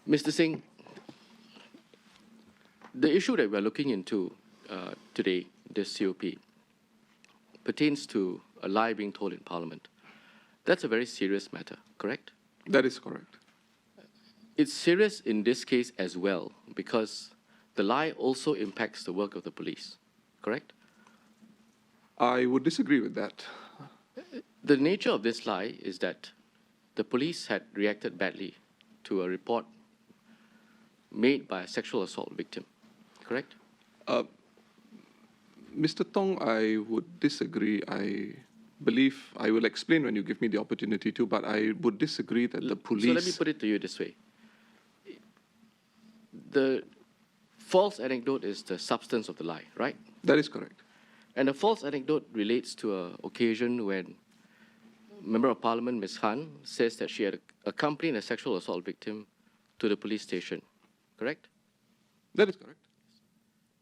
Mr. Singh, the issue that we're looking into today, this COP, pertains to a lie being told in Parliament. That's a very serious matter, correct? That is correct. It's serious in this case as well because the lie also impacts the work of the police, correct? I would disagree with that. The nature of this lie is that the police had reacted badly to a report made by a sexual assault victim, correct? Mr. Tong, I would disagree. I believe I will explain when you give me the opportunity to, but I would disagree that the police... So let me put it to you this way. The false anecdote is the substance of the lie, right? That is correct. And the false anecdote relates to an occasion when Member of Parliament, Ms. Khan, says that she had accompanied a sexual assault victim to the police station, correct? That is correct.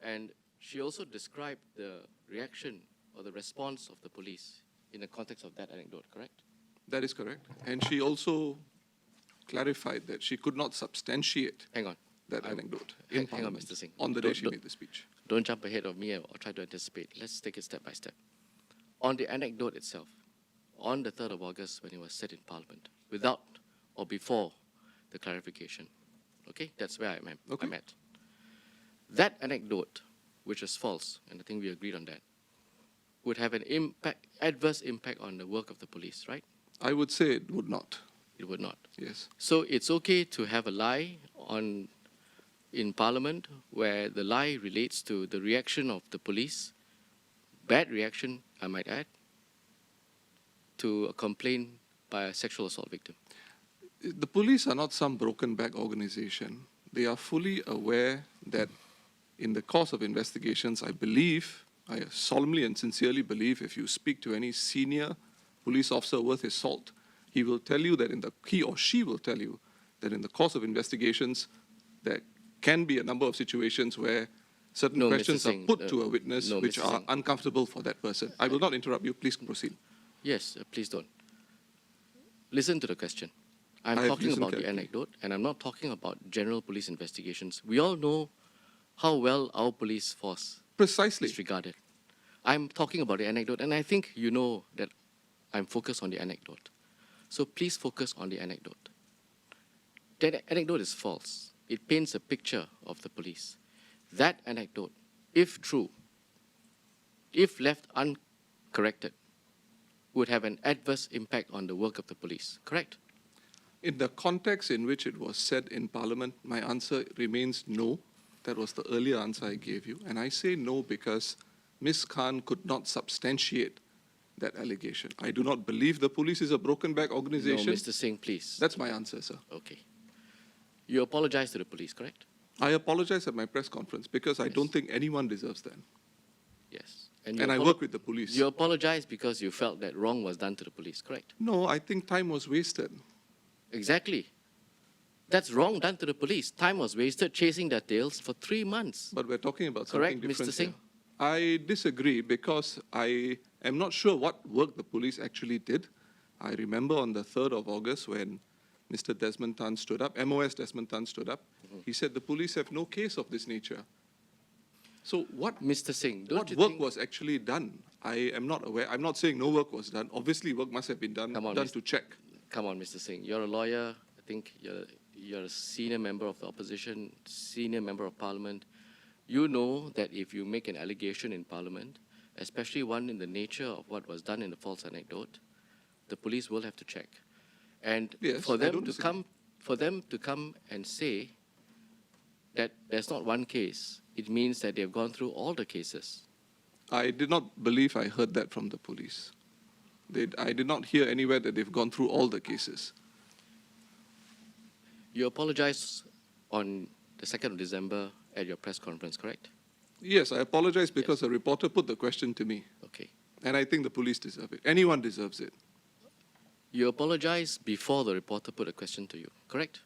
And she also described the reaction or the response of the police in the context of that anecdote, correct? That is correct. And she also clarified that she could not substantiate Hang on. that anecdote in Hang on, Parliament Mr. Singh. on the day she made the speech. Don't jump ahead of me or try to anticipate. Let's take it step by step. On the anecdote itself, on the 3rd of August when it was said in Parliament, without or before the clarification, okay? That's where I'm at. That anecdote, which is false, and I think we agreed on that, would have an adverse impact on the work of the police, right? I would say it would not. It would not. Yes. So it's okay to have a lie in Parliament where the lie relates to the reaction of the police, bad reaction, I might add, to a complaint by a sexual assault victim. The police are not some broken back organization. They are fully aware that in the course of investigations, I solemnly and sincerely believe if you speak to any senior police officer worth his salt, he will tell you that he or she will tell you that in the course of investigations, there can be a number of situations where certain questions are put to a witness which are uncomfortable for that person. I will not interrupt you. Please proceed. Yes, please don't. Listen to the question. I'm talking about the anecdote, and I'm not talking about general police investigations. We all know how well our police force is regarded. I'm talking about the anecdote, and I think you know that I'm focused on the anecdote. So please focus on the anecdote. That anecdote is false. It paints a picture of the police. That anecdote, if true, if left uncorrected, would have an adverse impact on the work of the police, correct? In the context in which it was said in Parliament, my answer remains no. That was the earlier answer I gave you. And I say no because Ms. Khan could not substantiate that allegation. I do not believe the police is a broken back organization. No, Mr. Singh, please. That's my answer, sir. Okay. You apologize to the police, correct? I apologize at my press conference because I don't think anyone deserves that. Yes. And I work with the police. You apologize because you felt that wrong was done to the police, correct? No, I think time was wasted. Exactly. That's wrong done to the police. Time was wasted chasing their tails for 3 months. But we're talking about correct, something different Mr. Singh? Here. I disagree because I am not sure what work the police actually did. I remember on the 3rd of August when Mr. Desmond Tan stood up, MOS Desmond Tan stood up, he said the police have no case of this nature. So what, Mr. Singh, what work was actually done? I am not aware. I'm not saying no work was done. Obviously, work must have been done, to check. Come on, Mr. Singh. You're a lawyer. I think you're a senior member of the opposition, senior member of Parliament. You know that if you make an allegation in Parliament, especially one in the nature of what was done in the false anecdote, the police will have to check. And yes, for them to come and say that there's not one case, it means that they've gone through all the cases. I did not believe I heard that from the police. I did not hear anywhere that they've gone through all the cases. You apologize on the 2nd of December at your press conference, correct? Yes, I apologize because a reporter put the question to me. Okay. And I think the police deserve it. Anyone deserves it. You apologize before the reporter put a question to you, correct?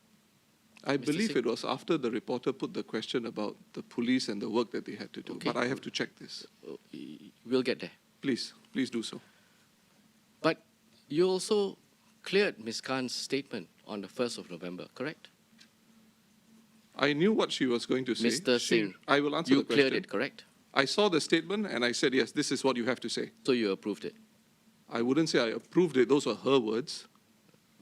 I believe it was after the reporter put the question about the police and the work that they had to do. Okay. But I have to check this. We'll get there. Please do so. But you also cleared Ms. Khan's statement on the 1st of November, correct? I knew what she was going to say. Mr. Singh, I will answer you the question. cleared it, correct? I saw the statement and I said, yes, this is what you have to say. So you approved it. I wouldn't say I approved it. Those were her words.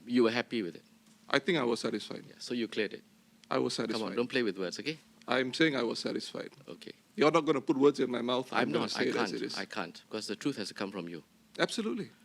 You were happy with it. I think I was satisfied. Yeah, so you cleared it. I was Come on, satisfied. don't play with words, okay? I'm saying I was satisfied. Okay. You're not going to put words in my mouth. I'm gonna not. say I it as it can't. is. I can't, because the truth has to come from you. Absolutely.